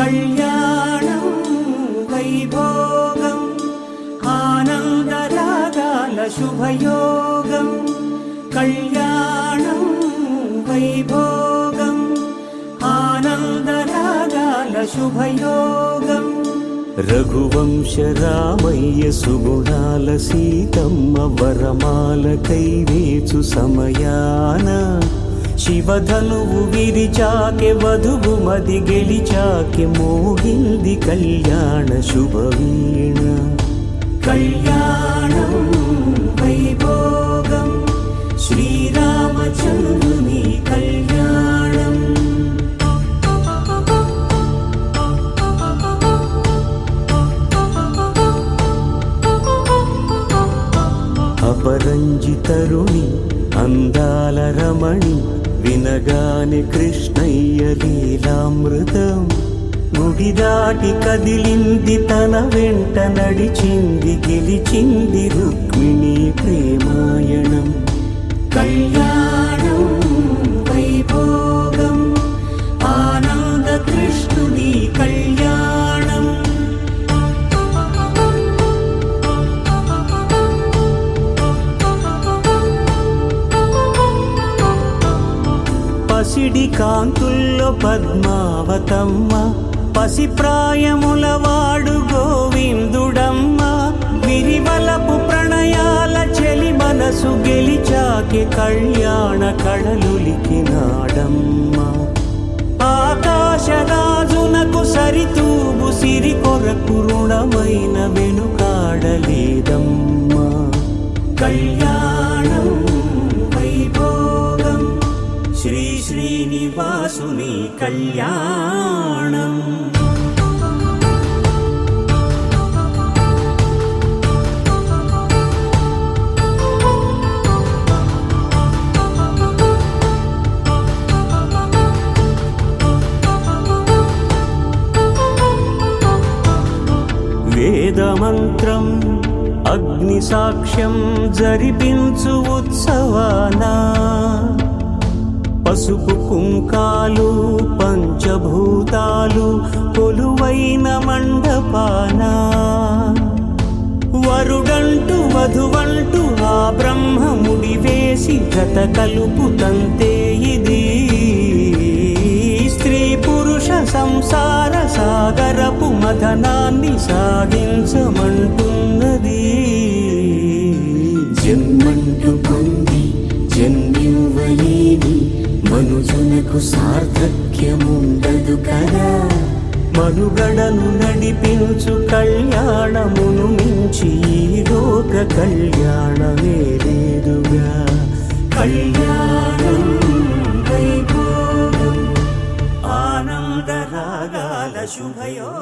కళ్యాణం వైభోగం ఆనందరాగాల శుభయోగం కళ్యాణం వైభోగం ఆనందరాగాల శుభయోగం రఘువంశ రామయ్య సుగుణాల సీతమ్మ వరమాల కైవేచు సమయాన శివధనువు విరిచాకె వధువు మది గెలిచాకె మోగింది కళ్యాణ శుభవీణ కళ్యాణం వైభోగం శ్రీరామచంద్రుని కళ్యాణం అపరంజి తరుణి అందాల రమణి వినగాని కృష్ణయ్య లీలామృతం గుడి దాటి కదిలింది తన వెంట నడిచింది గెలిచింది రుక్మిణి ప్రేమాయణం కళ్యాణం వైభోగం ఆనంద కృష్ణుని కళ్యాణం పసిడి కాంతుల్లో పద్మావతమ్మ పసిప్రాయముల వాడు గోవిందుడమ్మ విరివలపు ప్రణయాల చెలి మనసు గెలిచాకె కళ్యాణ కళలులికినాడమ్మ ఆకాశరాజునకు సరితూబు సిరి కొరకు రుణమైన వెనుకాడలేదమ్మ కళ్యాణం వైభోగం శ్రీ శ్రీనివాసుని కళ్యాణం వేదమంత్రం అగ్ని సాక్ష్యం జరిపించు ఉత్సవానా పసుపు కుంకాలు పంచభూతాలు కొలువైన మండపాన వరుడంటూ వధువంటూ ఆ బ్రహ్మముడి వేసి గత కలుపు తంతే ఇది స్త్రీ పురుష సంసార సాగరపు మథనాన్ని సాగించమంటున్నది జన్మంటూ పొంది జన్మివ్వలేని మనుజునకు సార్థక్యముండదు కదా మనుగడను నడిపించు కళ్యాణమును మించి ఈ లోక కళ్యాణమే లేదుగా కళ్యాణం వైభోగం ఆనందరాగాల శుభయో